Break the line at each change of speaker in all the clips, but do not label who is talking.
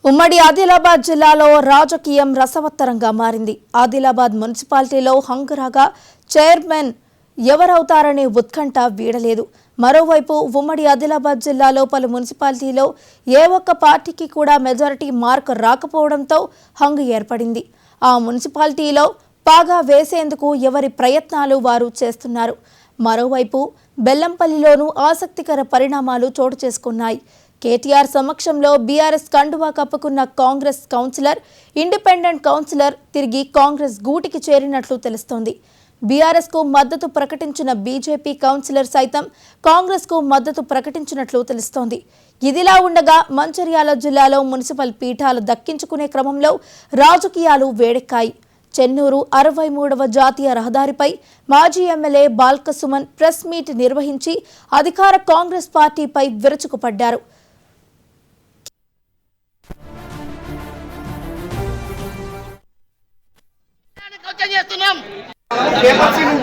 ఉమ్మడి ఆదిలాబాద్ జిల్లాలో రాజకీయం రసవత్తరంగా మారింది. ఆదిలాబాద్ మున్సిపాలిటీలో హంగురాగా చైర్మన్ ఎవరవుతారనే ఉత్కంఠ వీడలేదు. మరోవైపు ఉమ్మడి ఆదిలాబాద్ జిల్లాలో పలు మున్సిపాలిటీలో ఏ ఒక్క పార్టీకి కూడా మెజారిటీ మార్క్ రాకపోవడంతో హంగు ఏర్పడింది. ఆ మున్సిపాలిటీలో పాగా వేసేందుకు ఎవరి ప్రయత్నాలు వారు చేస్తున్నారు. మరోవైపు బెల్లంపల్లిలోనూ ఆసక్తికర పరిణామాలు చోటు చేసుకున్నాయి. కేటీఆర్ సమక్షంలో బీఆర్ఎస్ కండువా కప్పుకున్న కాంగ్రెస్ కౌన్సిలర్, ఇండిపెండెంట్ కౌన్సిలర్ తిరిగి కాంగ్రెస్ గూటికి చేరినట్లు తెలుస్తోంది. బీఆర్ఎస్కు మద్దతు ప్రకటించిన బీజేపీ కౌన్సిలర్ సైతం కాంగ్రెస్కు మద్దతు ప్రకటించినట్లు తెలుస్తోంది. ఇదిలా ఉండగా మంచిర్యాల జిల్లాలో మున్సిపల్ పీఠాలు దక్కించుకునే క్రమంలో రాజకీయాలు వేడెక్కాయి. చెన్నూరు 63వ జాతీయ రహదారిపై మాజీ MLA Balka Suman press meet నిర్వహించి అధికార కాంగ్రెస్ పార్టీపై విరుచుకుపడ్డారు.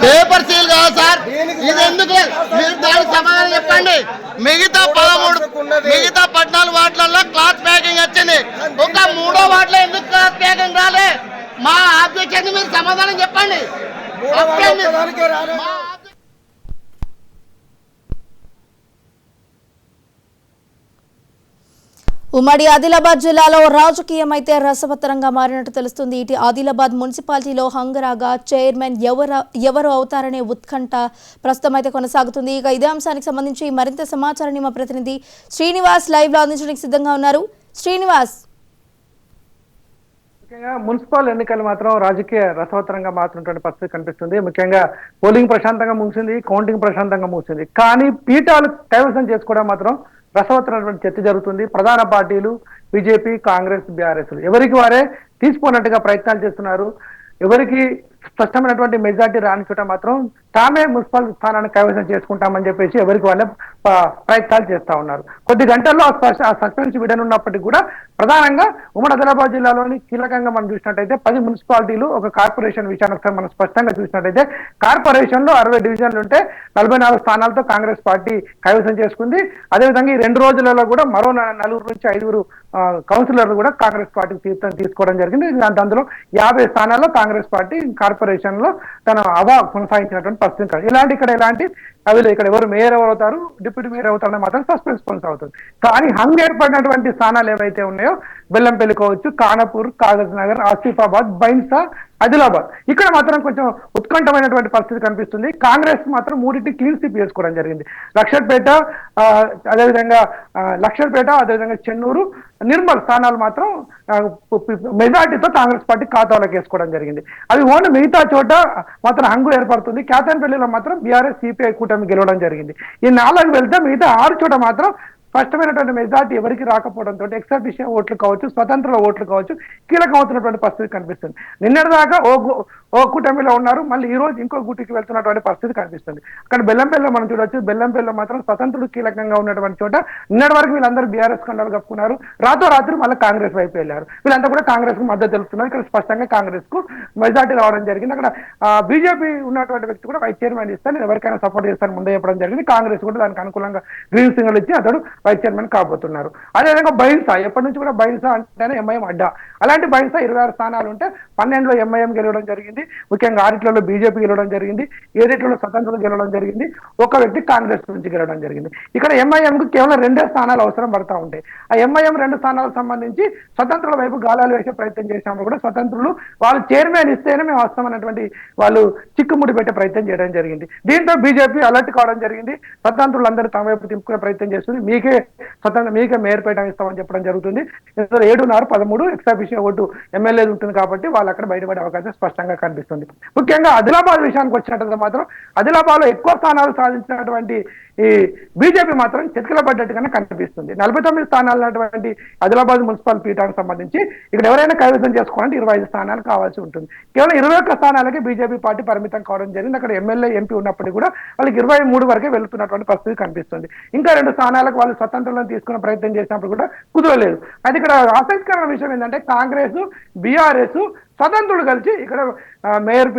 పేపర్ సీల్ కాదు సార్, ఇది ఎందుకు మీరు దానికి సమాధానం చెప్పండి. మిగతా 14 వార్డులలో క్లాత్ ప్యాకింగ్ వచ్చింది, ఒక 3వ వార్డులో ఎందుకు క్లాత్ ప్యాకింగ్ రాలే? మా ఆబ్జెక్షన్ మీరు సమాధానం చెప్పండి.
ఉమ్మడి ఆదిలాబాద్ జిల్లాలో రాజకీయం అయితే రసవత్తరంగా మారినట్టు తెలుస్తుంది. ఇటు ఆదిలాబాద్ మున్సిపాలిటీలో హంగరాగా చైర్మన్ ఎవరు అవుతారనే ఉత్కంఠ ప్రస్తుతం అయితే కొనసాగుతుంది. ఇక ఇదే అంశానికి సంబంధించి మరింత సమాచారాన్ని మా ప్రతినిధి శ్రీనివాస్ లైవ్ లో అందించడానికి సిద్ధంగా ఉన్నారు. శ్రీనివాస్,
ముఖ్యంగా మున్సిపల్ ఎన్నికలు మాత్రం రాజకీయ రసవత్తరంగా మారుతున్నటువంటి పరిస్థితి కనిపిస్తుంది. ముఖ్యంగా పోలింగ్ ప్రశాంతంగా ముగిసింది, కౌంటింగ్ ప్రశాంతంగా ముగిసింది. కానీ పీఠాలు కైవసం చేసుకోవడం మాత్రం రసవత్తరమైనటువంటి చర్చ జరుగుతుంది. ప్రధాన పార్టీలు బీజేపీ, కాంగ్రెస్, బీఆర్ఎస్ ఎవరికి వారే తీసిపోయినట్టుగా ప్రయత్నాలు చేస్తున్నారు. ఎవరికి స్పష్టమైనటువంటి మెజార్టీ రాని చోట మాత్రం తామే మున్సిపల్ స్థానాన్ని కైవసం చేసుకుంటామని చెప్పేసి ఎవరికి వాళ్ళే ప్రయత్నాలు చేస్తా ఉన్నారు. కొద్ది గంటల్లో ఆ సస్పెన్స్ విడనున్నప్పటికీ కూడా ప్రధానంగా ఉమ్మడి ఆదిలాబాద్ జిల్లాలోని కీలకంగా మనం చూసినట్టయితే 10 మున్సిపాలిటీలు, ఒక కార్పొరేషన్ విషయాన్ని మనం స్పష్టంగా చూసినట్టయితే కార్పొరేషన్ లో 60 డివిజన్లు ఉంటే 44 స్థానాలతో కాంగ్రెస్ పార్టీ కైవసం చేసుకుంది. అదేవిధంగా ఈ 2 రోజులలో కూడా మరో 4 నుంచి 5 కౌన్సిలర్లు కూడా కాంగ్రెస్ పార్టీకి తీసుకోవడం జరిగింది. అందులో 50 స్థానాల్లో కాంగ్రెస్ పార్టీ కార్పొరేషన్ లో తన అవా కొనసాగించినటువంటి పరిస్థితి కాదు. ఇక్కడ ఎలాంటి అవి ఇక్కడ ఎవరు మేయర్ అవుతారు, డిప్యూటీ మేయర్ అవుతారని మాత్రం సస్పెన్స్ కొనసాగుతుంది. కానీ హంగ్ ఏర్పడినటువంటి స్థానాలు ఏవైతే ఉన్నాయో బెల్లంపల్లి కావచ్చు, కానపూర్, కాగజ్ నగర్, ఆసిఫాబాద్, బైన్సా, ఆదిలాబాద్ ఇక్కడ మాత్రం కొంచెం ఉత్కంఠమైనటువంటి పరిస్థితి కనిపిస్తుంది. కాంగ్రెస్ మాత్రం 3 క్లీన్ స్వీప్ చేసుకోవడం జరిగింది. లక్షర్పేట, అదేవిధంగా చెన్నూరు, నిర్మల్ స్థానాలు మాత్రం మెజార్టీతో కాంగ్రెస్ పార్టీ ఖాతాలోకి వేసుకోవడం జరిగింది. అవి ఓన్లీ మిగతా చోట మాత్రం హంగు ఏర్పడుతుంది. కేతన్పల్లిలో మాత్రం బీఆర్ఎస్, సిపిఐ కూటమి గెలవడం జరిగింది. ఈ 4 వెళ్తే మిగతా 6 చోట మాత్రం స్పష్టమైనటువంటి మెజార్టీ ఎవరికి రాకపోవడంతో ఎక్సర్బిషన్ ఓట్లు కావచ్చు, స్వతంత్ర ఓట్లు కావచ్చు కీలకమవుతున్నటువంటి పరిస్థితి కనిపిస్తుంది. నిన్నటిదాకా ఓ కూటమిలో ఉన్నారు, మళ్ళీ ఈ రోజు ఇంకో గుటికి వెళ్తున్నటువంటి పరిస్థితి కనిపిస్తుంది. అక్కడ బెల్లంపల్లిలో మనం చూడొచ్చు. బెల్లంపల్లిలో మాత్రం స్వతంత్రుడు కీలకంగా ఉన్నటువంటి చోట నిన్నటి వరకు వీళ్ళందరూ బీఆర్ఎస్ కండాలు కప్పుకున్నారు. రాత్రి మళ్ళీ కాంగ్రెస్ వైపు వెళ్ళారు. వీళ్ళంతా కూడా కాంగ్రెస్ కు మద్దతు తెలుపుతున్నారు. ఇక్కడ స్పష్టంగా కాంగ్రెస్ కు మెజార్టీ రావడం జరిగింది. అక్కడ బీజేపీ ఉన్నటువంటి వ్యక్తి కూడా వైస్ చైర్మన్ ఇస్తాను, నేను ఎవరికైనా సపోర్ట్ చేస్తాను ముందే చెప్పడం జరిగింది. కాంగ్రెస్ కూడా దానికి అనుకూలంగా గ్రీన్ సిగ్నల్ ఇచ్చి అతడు వైస్ చైర్మన్ కాబోతున్నారు. అదేవిధంగా బైన్సా, ఎప్పటి నుంచి కూడా బైన్సా అంటేనే ఎంఐఎం అడ్డా. అలాంటి బైన్సా 26 స్థానాలు ఉంటే 12లో ఎంఐఎం గెలవడం జరిగింది. ముఖ్యంగా 6 బీజేపీ గెలవడం జరిగింది, 7 స్వతంత్రులు గెలవడం జరిగింది, ఒక వ్యక్తి కాంగ్రెస్ నుంచి గెలవడం జరిగింది. ఇక్కడ ఎంఐఎం కు కేవలం 2 స్థానాలు అవసరం పడతా ఉంటాయి. ఆ ఎంఐఎం 2 స్థానాలకు సంబంధించి స్వతంత్రుల వైపు గాలాలు వేసే ప్రయత్నం చేసినప్పుడు కూడా స్వతంత్రులు వాళ్ళు చైర్మన్ ఇస్తేనే మేము వస్తామన్నటువంటి వాళ్ళు చిక్కుముడి పెట్టే ప్రయత్నం చేయడం జరిగింది. దీంతో బీజేపీ అలర్ట్ కావడం జరిగింది. స్వతంత్రులందరూ తమ వైపు తిప్పుకునే ప్రయత్నం చేస్తుంది. మీకే మేయర్ పీఠం ఇస్తామని చెప్పడం జరుగుతుంది. 7, 13 ఎక్సాఫిషియల్ ఓటు ఎమ్మెల్యేలు ఉంటుంది కాబట్టి వాళ్ళు అక్కడ బయటపడే అవకాశం స్పష్టంగా కనిపిస్తుంది. కనిపిస్తుంది. ముఖ్యంగా ఆదిలాబాద్ విషయానికి వచ్చినట్టు మాత్రం ఆదిలాబాద్ లో ఎక్కువ స్థానాలు సాధించినటువంటి ఈ బీజేపీ మాత్రం చితకలబడ్డట్టుగానే కనిపిస్తుంది. 49 స్థానాలు ఉన్నటువంటి ఆదిలాబాద్ మున్సిపల్ పీఠానికి సంబంధించి ఇక్కడ ఎవరైనా కైవసం చేసుకోవాలంటే 25 స్థానాలు కావాల్సి ఉంటుంది. కేవలం 21 స్థానాలకే బీజేపీ పార్టీ పరిమితం కావడం జరిగింది. అక్కడ ఎమ్మెల్యే ఎంపీ ఉన్నప్పటికీ కూడా వాళ్ళకి 23 వరకే వెళ్తున్నటువంటి పరిస్థితి కనిపిస్తుంది. ఇంకా 2 స్థానాలకు వాళ్ళు స్వతంత్రంలో తీసుకునే ప్రయత్నం చేసినప్పుడు కూడా కుదరలేదు. అయితే ఇక్కడ ఆసక్తికరమైన విషయం ఏంటంటే కాంగ్రెస్, బీఆర్ఎస్ స్వతంత్రులు కలిసి ఇక్కడ మేయర్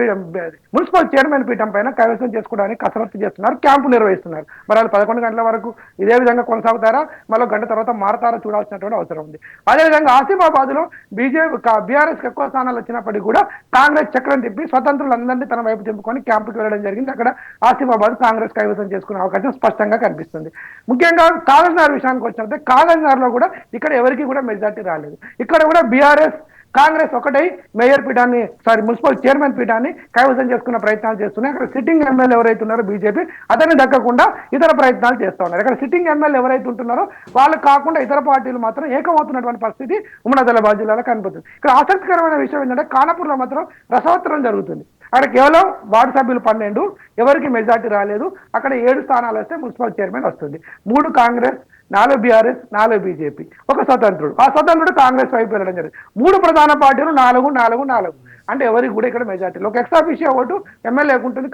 మున్సిపల్ చైర్మన్ పీఠం పైన కైవసం చేసుకోవడానికి కసరత్తు చేస్తున్నారు, క్యాంపు నిర్వహిస్తున్నారు. మరి వాళ్ళు 11 గంటల వరకు ఇదే విధంగా కొనసాగుతారా, మళ్ళీ గంట తర్వాత మారతారా చూడాల్సినటువంటి అవసరం ఉంది. అదేవిధంగా ఆసిఫాబాద్ లో బీఆర్ఎస్ ఎక్కువ స్థానాలు వచ్చినప్పటికీ కూడా కాంగ్రెస్ చక్రం తిప్పి స్వతంత్రులందరినీ తన వైపు తిప్పుకొని క్యాంపుకి వెళ్ళడం జరిగింది. అక్కడ ఆసిఫాబాద్ కాంగ్రెస్ కైవసం చేసుకునే అవకాశం స్పష్టంగా కనిపిస్తుంది. ముఖ్యంగా కాగజ్నగర్ విషయానికి వచ్చినట్టే కాగజ్నగర్ లో కూడా ఇక్కడ ఎవరికి కూడా మెజార్టీ రాలేదు. ఇక్కడ కూడా బీఆర్ఎస్ కాంగ్రెస్ ఒకటై మేయర్ పీఠాన్ని మున్సిపల్ చైర్మన్ పీఠాన్ని కైవసం చేసుకున్న ప్రయత్నాలు చేస్తున్నాయి. అక్కడ సిట్టింగ్ ఎమ్మెల్యే ఎవరైతే ఉన్నారో బీజేపీ అతన్ని దక్కకుండా ఇతర ప్రయత్నాలు చేస్తూ ఉన్నారు. ఇక్కడ సిట్టింగ్ ఎమ్మెల్యే ఎవరైతే ఉంటున్నారో వాళ్ళు కాకుండా ఇతర పార్టీలు మాత్రం ఏకమవుతున్నటువంటి పరిస్థితి ఉమ్మడి ఆదిలాబాద్ జిల్లాలో కనిపిస్తుంది. ఇక్కడ ఆసక్తికరమైన విషయం ఏంటంటే ఖానాపూర్లో మాత్రం రసవత్తరం జరుగుతుంది. అక్కడ కేవలం వార్డు సభ్యులు 12, ఎవరికి మెజార్టీ రాలేదు. అక్కడ 7 స్థానాలు వస్తే మున్సిపల్ చైర్మన్ వస్తుంది. 3 కాంగ్రెస్, 4 బీఆర్ఎస్, 4 బీజేపీ, 1 స్వతంత్రుడు. ఆ స్వతంత్రుడు కాంగ్రెస్ వైపు వెళ్ళడం జరిగింది. 3 ప్రధాన పార్టీలు 4 అంటే ఎవరికి కూడా ఇక్కడ మెజార్టీలో ఒక ఎక్స్ట్రాఫిషియా ఓటు ఎమ్మెల్యే ఉంటుంది.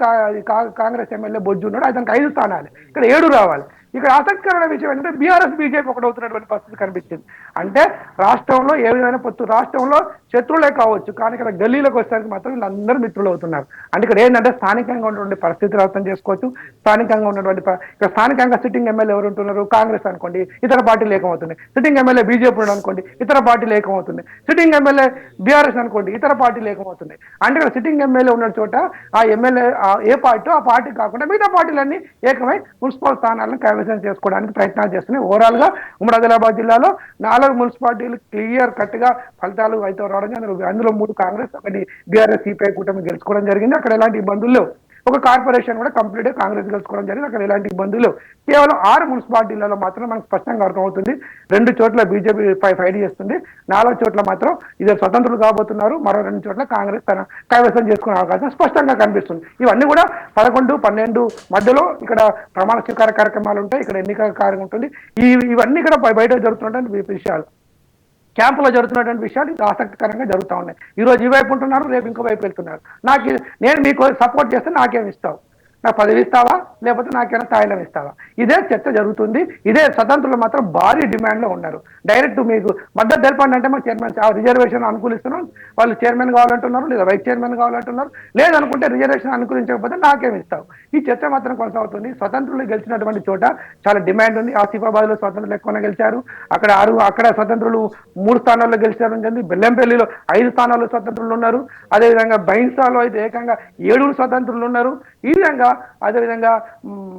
కాంగ్రెస్ ఎమ్మెల్యే బొజ్జు ఉన్నాడు, అతనికి 5 స్థానాలు, ఇక్కడ 7 రావాలి. ఇక్కడ ఆసక్తికరమైన విషయం ఏంటంటే బీఆర్ఎస్ బీజేపీ ఒకటవుతున్నటువంటి పరిస్థితి కనిపించింది. అంటే రాష్ట్రంలో ఏ విధమైన పొత్తు, రాష్ట్రంలో శత్రువులే కావచ్చు కానీ ఇక్కడ గల్లీలోకి వచ్చేసరికి మాత్రం వీళ్ళందరూ మిత్రులు అవుతున్నారు. అంటే ఇక్కడ ఏంటంటే స్థానికంగా ఉన్నటువంటి పరిస్థితులు అర్థం చేసుకోవచ్చు. స్థానికంగా ఉన్నటువంటి ఇక్కడ స్థానికంగా సిట్టింగ్ ఎమ్మెల్యే ఎవరు ఉంటున్నారు, కాంగ్రెస్ అనుకోండి, ఇతర పార్టీలు ఏకమవుతున్నాయి. సిట్టింగ్ ఎమ్మెల్యే బీజేపీ ఉన్నాడు అనుకోండి, ఇతర పార్టీలు ఏకమవుతున్నాయి. సిట్టింగ్ ఎమ్మెల్యే బీఆర్ఎస్ అనుకోండి, ఇతర పార్టీలు ఏకమవుతున్నాయి. అంటే ఇక్కడ సిట్టింగ్ ఎమ్మెల్యే ఉన్న చోట ఆ ఎమ్మెల్యే ఏ పార్టీ ఆ పార్టీ కాకుండా మిగతా పార్టీలన్నీ ఏకమై మున్సిపల్ స్థానాలను కైవసం చేసుకోవడానికి ప్రయత్నాలు చేస్తున్నాయి. ఓవరాల్ గా ఉమ్మడి ఆదిలాబాద్ జిల్లాలో 4 మున్సిపాలిటీలు క్లియర్ కట్ గా ఫలితాలు అయితే రావడం, అందులో 3 కాంగ్రెస్, 1 బీఆర్ఎస్ సిపిఐ కూటమి గెలుచుకోవడం జరిగింది. అక్కడ ఎలాంటి ఇబ్బందులు లేవు. ఒక కార్పొరేషన్ కూడా కంప్లీట్ గా కాంగ్రెస్ గెలుచుకోవడం జరిగింది. అక్కడ ఎలాంటి ఇబ్బందులు లేవు. కేవలం 6 మున్సిపాలిటీలలో మాత్రం మనకు స్పష్టంగా అర్థమవుతుంది 2 చోట్ల బీజేపీ ఫైట్ చేస్తుంది, 4 చోట్ల మాత్రం ఇద్దరు స్వతంత్రులు కాబోతున్నారు, మరో 2 చోట్ల కాంగ్రెస్ తన కైవసం చేసుకునే అవకాశం స్పష్టంగా కనిపిస్తుంది. ఇవన్నీ కూడా 11, 12 మధ్యలో ఇక్కడ ప్రమాణ స్వీకార కార్యక్రమాలు ఉంటాయి, ఇక్కడ ఎన్నికల కార్యక్రమం ఉంటుంది. ఇవన్నీ కూడా బయట జరుగుతున్నటువంటి విషయాలు, క్యాంపులో జరుగుతున్నటువంటి విషయాలు ఇది ఆసక్తికరంగా జరుగుతూ ఉన్నాయి. ఈ రోజు ఈ వైపు ఉంటున్నారు, రేపు ఇంకో వైపు వెళ్తున్నారు. నేను మీకు సపోర్ట్ చేస్తే నాకేమి ఇస్తావు, నాకు పదవి ఇస్తావా లేకపోతే నాకేమైనా తాయిలం ఇస్తావా, ఇదే చర్చ జరుగుతుంది. ఇదే స్వతంత్రులు మాత్రం భారీ డిమాండ్లో ఉన్నారు. డైరెక్ట్ మీకు మద్దతు తెలపండి అంటే మాకు చైర్మన్ రిజర్వేషన్ అనుకూలిస్తున్నాం, వాళ్ళు చైర్మన్ కావాలంటున్నారు, లేదా వైస్ చైర్మన్ కావాలంటున్నారు, లేదనుకుంటే రిజర్వేషన్ అనుకూలించకపోతే నాకేమి ఇస్తావు. ఈ చర్చ మాత్రం కొనసాగుతుంది. స్వతంత్రులు గెలిచినటువంటి చోట చాలా డిమాండ్ ఉంది. ఆసిఫాబాద్ లో స్వతంత్రులు ఎక్కువనే గెలిచారు. అక్కడ స్వతంత్రులు 3 స్థానాల్లో గెలిచారు. బెల్లంపల్లిలో 5 స్థానాల్లో స్వతంత్రులు ఉన్నారు. అదేవిధంగా బైన్సాలో అయితే ఏకంగా 7 స్వతంత్రులు ఉన్నారు. ఈ విధంగా అదేవిధంగా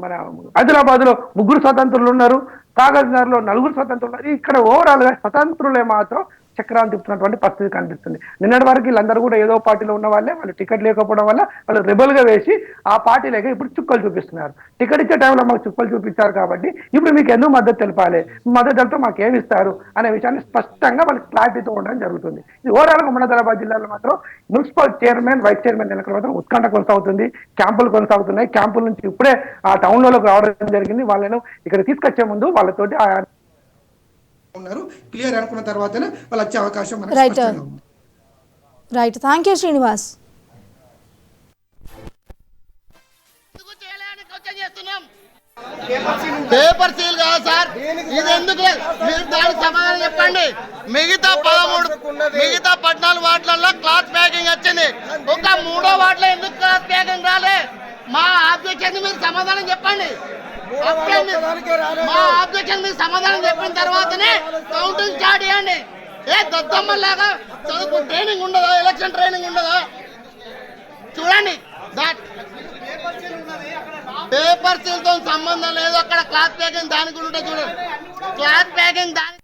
మన ఆదిలాబాద్ లో 3 స్వతంత్రులు ఉన్నారు, కాగజ్నగర్ లో 4 స్వతంత్రులు ఉన్నారు. ఇక్కడ ఓవరాల్ గా స్వతంత్రులే మాత్రం చక్రాలు తిప్పుతున్నటువంటి పరిస్థితి కనిపిస్తుంది. నిన్నటి వరకు వీళ్ళందరూ కూడా ఏదో పార్టీలో ఉన్న వాళ్ళే, వాళ్ళు టికెట్ లేకపోవడం వల్ల వాళ్ళు రెబల్ గా వేసి ఆ పార్టీలేక ఇప్పుడు చుక్కలు చూపిస్తున్నారు. టికెట్ ఇచ్చే టైంలో మాకు చుక్కలు చూపించారు కాబట్టి ఇప్పుడు మీకు ఎందుకు మద్దతు తెలపాలి, మద్దతు తెలిపితే మాకు ఏమి ఇస్తారు అనే విషయాన్ని స్పష్టంగా వాళ్ళకి క్లారిటీతో ఉండడం జరుగుతుంది. ఇది ఓవరాల్ ఉమ్మడి ఆదిలాబాద్ జిల్లాలో మాత్రం మున్సిపల్ చైర్మన్, వైస్ చైర్మన్ ఎన్నికల మాత్రం ఉత్కంఠ కొనసాగుతుంది. క్యాంపులు కొనసాగుతున్నాయి. క్యాంపుల నుంచి ఇప్పుడే ఆ టౌన్ లోకి రావడం జరిగింది. వాళ్ళను ఇక్కడ తీసుకొచ్చే ముందు వాళ్ళతోటి
ఉన్నారు క్లియర్ అనుకున్న తర్వాతనే వాళ్ళు వచ్చే అవకాశం మనకు
స్పష్టంగా ఉంది. Right, thank you Srinivas.
Paper seal కాదు సార్, ఇది ఎందుకు మీరు దానికి సమాధానం చెప్పండి. మిగతా 14 వార్డులలో క్లాత్ ప్యాకింగ్ వచ్చింది, ఒక 3వ వార్డులో ఎందుకు క్లాత్ ప్యాకింగ్ రాలే? మా ఆబ్జెక్షన్ మీరు సమాధానం చెప్పండి. మా ఆబ్జెక్షన్ మీరు సమాధానం చెప్పిన తర్వాతనే కౌంటింగ్ స్టార్ట్ చేయండి. ఏ దద్దమ్మలాగా చదువుకు ట్రైనింగ్ ఉండదా, ఎలక్షన్ ట్రైనింగ్ ఉండదా? చూడండి, పేపర్ సీల్ తో సంబంధం లేదు. అక్కడ క్లాత్ ప్యాకింగ్ దానికి ఉంటే చూడండి, క్లాత్ ప్యాకింగ్ దానికి